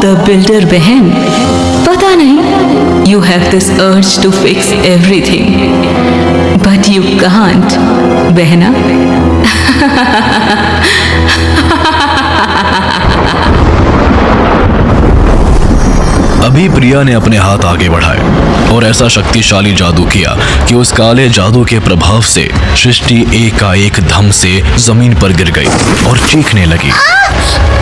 The builder बहन, पता नहीं you have this urge to fix everything but you can't बहना। अभी प्रिया ने अपने हाथ आगे बढ़ाए और ऐसा शक्तिशाली जादू किया कि उस काले जादू के प्रभाव से सृष्टि एकाएक धम से जमीन पर गिर गई और चीखने लगी।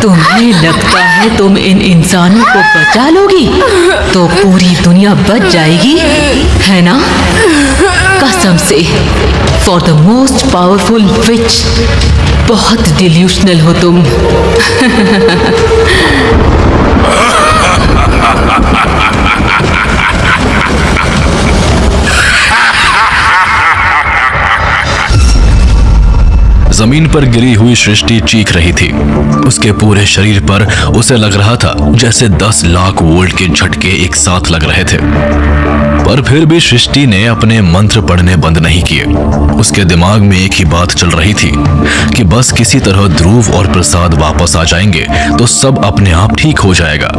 तुम्हें लगता है तुम इन इंसानों को बचा लोगी तो पूरी दुनिया बच जाएगी, है ना? कसम से, फॉर द मोस्ट पावरफुल विच, बहुत डिल्यूशनल हो तुम। जमीन पर गिरी हुई सृष्टि चीख रही थी। उसके पूरे शरीर पर उसे लग रहा था जैसे 10 लाख वोल्ट के झटके एक साथ लग रहे थे, पर फिर भी सृष्टि ने अपने मंत्र पढ़ने बंद नहीं किए। उसके दिमाग में एक ही बात चल रही थी कि बस किसी तरह ध्रुव और प्रसाद वापस आ जाएंगे तो सब अपने आप ठीक हो जाएगा।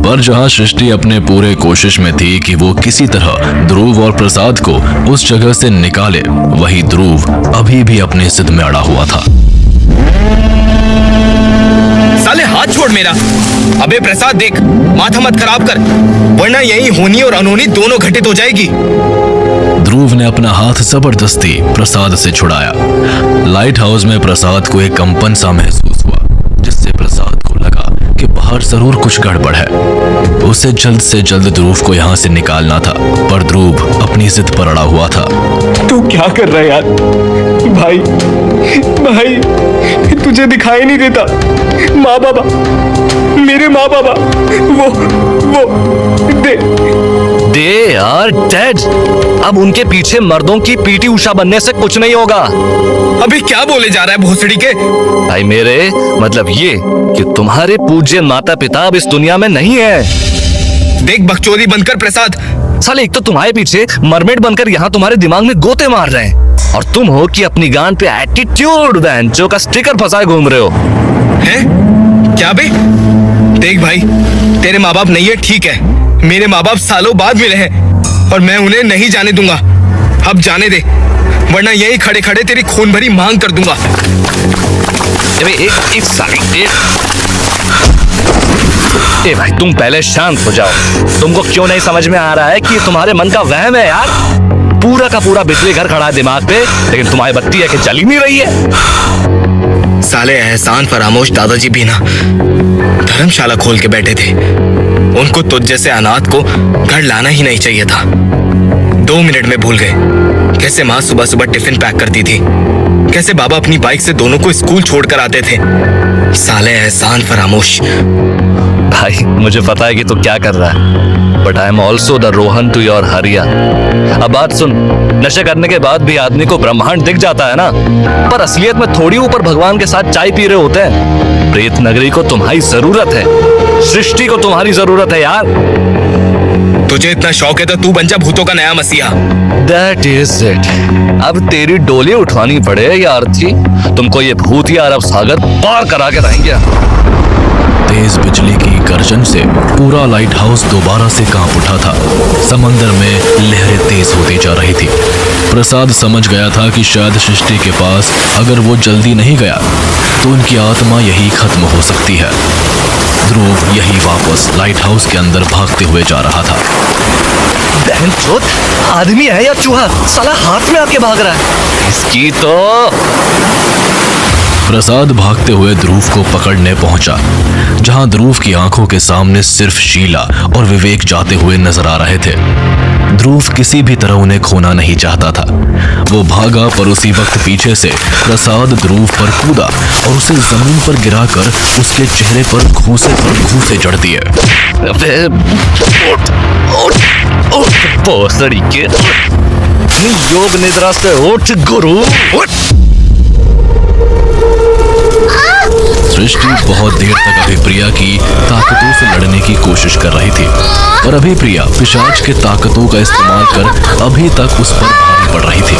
पर जहां सृष्टि अपने पूरे कोशिश में थी कि वो किसी तरह ध्रुव और प्रसाद को उस जगह से निकाले, वही ध्रुव अभी भी अपने जिद में अड़ा हुआ था। साले हाथ छोड़ मेरा। अबे प्रसाद देख, माथा मत खराब कर, वरना यही होनी और अनहोनी दोनों घटित हो जाएगी। ध्रुव ने अपना हाथ जबरदस्ती प्रसाद से छुड़ाया। लाइट हाउस में प्रसाद को एक कंपन सा महसूस हुआ, जिससे प्रसाद को लगा कि बाहर जरूर कुछ गड़बड़ है। उसे जल्द से जल्द ध्रुव को यहाँ से निकालना था, पर ध्रुव अपनी जिद पर अड़ा हुआ था। तू क्या कर रहा है यार? भाई भाई, तुझे दिखाई नहीं देता? माँ बाबा, मेरे माँ बाबा, वो दे यार, डेड। अब उनके पीछे मर्दों की पीटी उषा बनने से कुछ नहीं होगा। अभी क्या बोले जा रहा है भोसड़ी के? भाई मेरे मतलब ये कि तुम्हारे पूज्य माता पिता अब इस दुनिया में नहीं है। देख बकचोदी बनकर प्रसाद। साले एक तो तुम्हारे पीछे मरमेड बनकर यहाँ तुम्हारे दिमाग में गोते मार रहे हैं, और तुम हो कि अपनी गांड पे एटीट्यूड जो का स्टिकर फंसाए घूम रहे हो। हैं? क्या बे? देख भाई, तेरे माँ बाप नहीं है, ठीक है। मेरे माँ बाप सालों बाद मिले हैं और मैं उन्हें नहीं जाने दूंगा। अब जाने दे, वरना यही खड़े खड़े तेरी खून भरी मांग कर दूंगा। ए भाई, तुम पहले शांत हो जाओ। तुमको क्यों नहीं समझ में आ रहा है कि तुम्हारे मन का वहम है यार? पूरा का पूरा बिजली घर खड़ा है दिमाग पे, लेकिन तुम्हारी बत्ती है कि जल ही नहीं रही है। साले एहसान फरामोश दादाजी भी ना धर्मशाला खोल के बैठे थे। उनको तुझ जैसे अनाथ को घर लाना ही नहीं चाहिए था। 2 मिनट में भूल गए कैसे माँ सुबह सुबह टिफिन पैक करती थी, कैसे बाबा अपनी बाइक से दोनों को स्कूल छोड़कर आते थे। साले एहसान फरामोश। भाई मुझे पता है कि तू क्या कर रहा है, but I am also the Rohan to your हरिया। अब बात सुन, नशे करने के बाद भी आदमी को ब्रह्मांड दिख जाता है ना, पर असलियत में थोड़ी ऊपर भगवान के साथ चाय पी रहे होते हैं। प्रेत नगरी को तुम्हारी जरूरत है, सृष्टि को तुम्हारी जरूरत है यार। तुझे इतना शौक है तो तू बन जा भूतों का नया मसीहा। That is it। अब तेरी डोली उठवानी पड़े या अर्थी, तुमको ये भूत या अरब सागर पार करा के रहेंगे। तेज बिजली की गर्जन से पूरा लाइट हाउस दोबारा से कांप उठा था। समंदर में लहरें तेज होती जा रही थी। प्रसाद समझ गया था कि शायद सृष्टि के पास अगर वो जल्दी नहीं गया तो उनकी आत्मा यही खत्म हो सकती है। ध्रुव यही वापस लाइट हाउस के अंदर भागते हुए जा रहा था। बहनचोद, आदमी है या चूहा? साला हाथ में आके भाग रहा है। इसकी तो प्रसाद भागते हुए ध्रुव को पकड़ने पहुंचा, जहां ध्रुव की आंखों के सामने सिर्फ शीला और विवेक जाते हुए नजर आ रहे थे। ध्रुव किसी भी तरह उन्हें खोना नहीं चाहता था। वो भागा, पर उसी वक्त पीछे से प्रसाद ध्रुव पर कूदा और उसे जमीन पर गिराकर उसके चेहरे पर घूंसे जड़ दिए। पोसड़ी के योग निद्रा से उठ गुरु, उठ। सृष्टि बहुत देर तक अभिप्रिया की ताकतों से लड़ने की कोशिश कर रही थी, पर अभिप्रिया पिशाच के ताकतों का इस्तेमाल कर अभी तक उस पर भारी पड़ रही थी।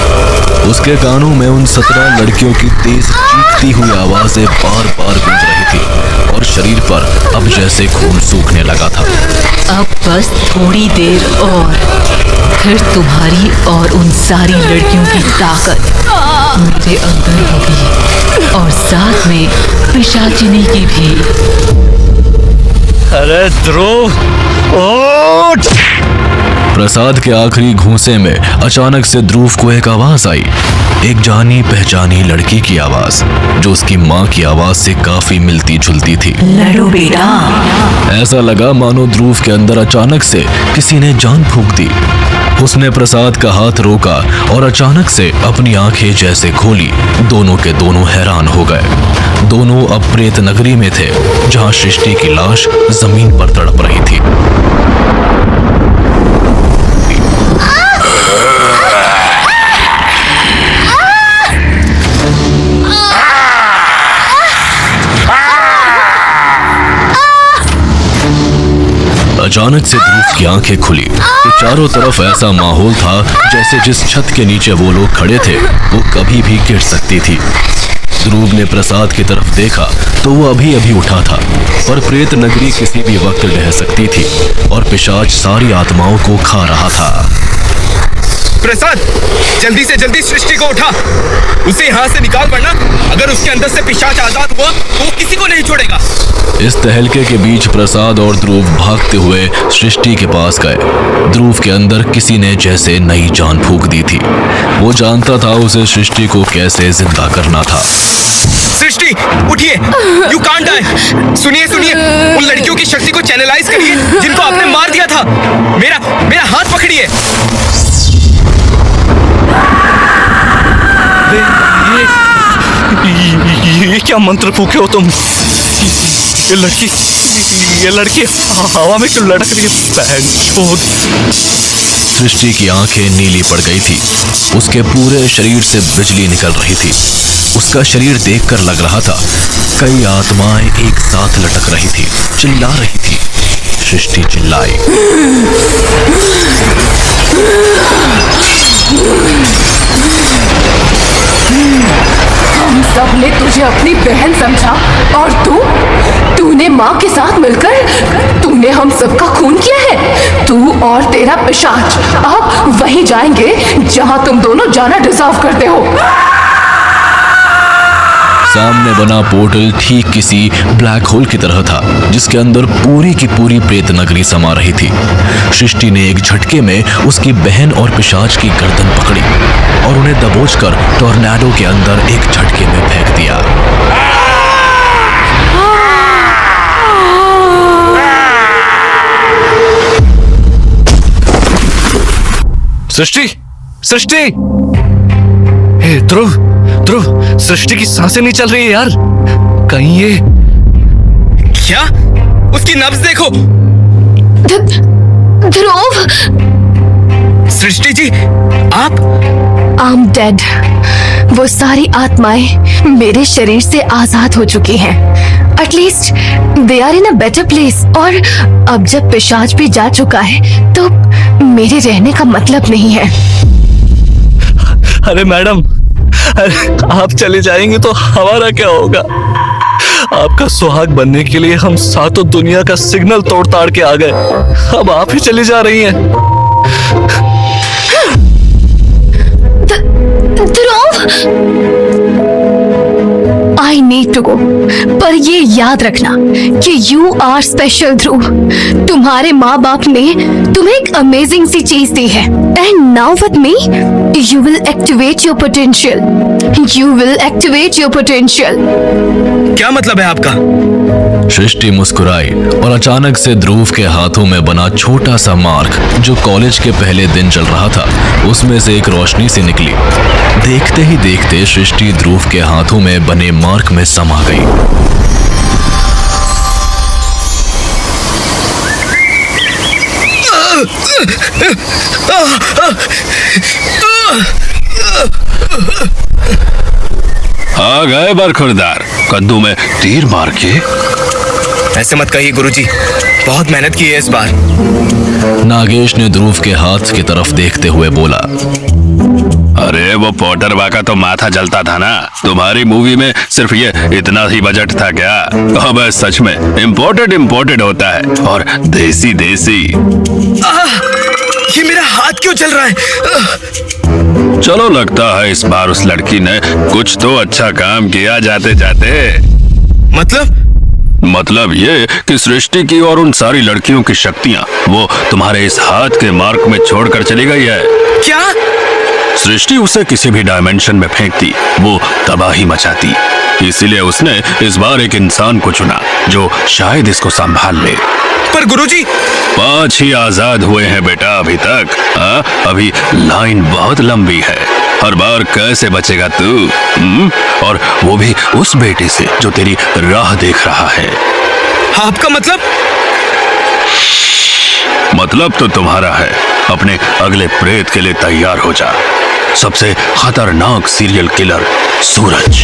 उसके कानों में उन 17 लड़कियों की तेज चीखती हुई आवाजें बार बार गूंज रही थी और शरीर पर अब जैसे खून सूखने लगा था। अब बस थोड़ी देर और फिर तुम्हारी और उन सारी लड़कियों की ताकत मेरे अंदर होगी और साथ में पिशाचिनी की भी। अरे ध्रुव, उठ! प्रसाद के आखिरी घूंसे में अचानक से ध्रुव को एक आवाज आई, एक जानी पहचानी लड़की की आवाज, जो उसकी माँ की आवाज से काफी मिलती जुलती थी। लड़ो बेटा। ऐसा लगा मानो ध्रुव के अंदर अचानक से किसी ने जान फूंक दी। उसने प्रसाद का हाथ रोका और अचानक से अपनी आंखें जैसे खोली। दोनों के दोनों हैरान हो गए। दोनों अब प्रेत नगरी में थे, जहां सृष्टि की लाश जमीन पर तड़प रही थी। अचानक से ध्रुव की आंखें खुली तो चारों तरफ ऐसा माहौल था जैसे जिस छत के नीचे वो लोग खड़े थे वो कभी भी गिर सकती थी। ध्रुव ने प्रसाद की तरफ देखा तो वो अभी अभी उठा था, पर प्रेत नगरी किसी भी वक्त ढह सकती थी और पिशाच सारी आत्माओं को खा रहा था। प्रसाद, जल्दी से जल्दी सृष्टि को उठा, उसे यहाँ से निकाल, वरना अगर उसके अंदर से पिशाच आजाद हुआ तो वो किसी को नहीं छोड़ेगा। इस तहलके के बीच प्रसाद और ध्रुव भागते हुए सृष्टि के पास गए। ध्रुव के अंदर किसी ने जैसे नई जान फूंक दी थी। वो जानता था उसे सृष्टि को कैसे जिंदा करना था। सृष्टि, उठिए, यू कांट डाई। सुनिए सुनिए, उन लड़कियों की शक्ति को चैनलाइज करिए जिनको आपने मार दिया था। मेरा हाथ पकड़िए। ये क्या मंत्र फूके हो तुम? ये लड़की हवा में क्यों लटक रही है? सृष्टि की आंखें नीली पड़ गई थी। उसके पूरे शरीर से बिजली निकल रही थी। उसका शरीर देखकर लग रहा था कई आत्माएं एक साथ लटक रही थी, चिल्ला रही थी। सृष्टि चिल्लाई, हम सब ने तुझे अपनी बहन समझा और तूने माँ के साथ मिलकर तूने हम सबका खून किया है। तू और तेरा पिशाच अब वहीं जाएंगे जहाँ तुम दोनों जाना डिजर्व करते हो। सामने बना पोर्टल ठीक किसी ब्लैक होल की तरह था, जिसके अंदर पूरी की पूरी प्रेत नगरी समा रही थी। सृष्टि ने एक झटके में उसकी बहन और पिशाच की गर्दन पकड़ी और उन्हें दबोचकर टॉर्नेडो के अंदर एक झटके में फेंक दिया। सृष्टि! हे ध्रुव, सृष्टि की सांसें नहीं चल रही है यार। कहीं ये क्या? उसकी नब्ज देखो। ध्रुव! सृष्टि जी, आप? I am dead. वो सारी आत्माएं मेरे शरीर से आजाद हो चुकी हैं। At least they are in a better place. और अब जब पिशाच भी जा चुका है तो मेरे रहने का मतलब नहीं है। अरे मैडम, आप चले जाएंगे तो हमारा क्या होगा? आपका सुहाग बनने के लिए हम सातों दुनिया का सिग्नल तोड़ ताड़ के आ गए। अब आप ही चली जा रही हैं। ध्रुव, आई नीड टू गो, पर ये याद रखना कि यू आर स्पेशल ध्रुव। तुम्हारे माँ बाप ने तुम्हें एक अमेजिंग सी चीज दी है। And now with me you will activate your potential. You will activate your potential. क्या मतलब है आपका? सृष्टि मुस्कुराई और अचानक से ध्रुव के हाथों में बना छोटा सा मार्क, जो कॉलेज के पहले दिन चल रहा था, उसमें से एक रोशनी सी निकली। देखते ही देखते सृष्टि ध्रुव के हाथों में बने मार्क में समा गई। आ गए बरखुरदार, कद्दू में तीर मार के। ऐसे मत कहिए गुरुजी, बहुत मेहनत की है इस बार। नागेश ने ध्रुव के हाथ की तरफ देखते हुए बोला, अरे वो पॉटर बा का तो माथा जलता था ना। तुम्हारी मूवी में सिर्फ ये इतना ही बजट था क्या? अब सच में इम्पोर्टेड होता है और देसी देसी। ये मेरा हाथ क्यों चल रहा है? चलो लगता है इस बार उस लड़की ने कुछ तो अच्छा काम किया जाते जाते। मतलब ये कि सृष्टि की और उन सारी लड़कियों की शक्तियां वो तुम्हारे इस हाथ के मार्क में छोड़कर चली गई है। क्या? सृष्टि उसे किसी भी डायमेंशन में फेंकती वो तबाही मचाती। इसीलिए उसने इस बार एक इंसान को चुना जो शायद इसको संभाल ले। पर गुरुजी 5 ही आजाद हुए हैं बेटा अभी तक। अभी लाइन बहुत लंबी है। हर बार कैसे बचेगा तू? और वो भी उस बेटे से जो तेरी राह देख रहा है। आपका मतलब तो तुम्हारा है। अपने अगले प्रेत के लिए तैयार हो जा। सबसे खतरनाक सीरियल किलर सूरज।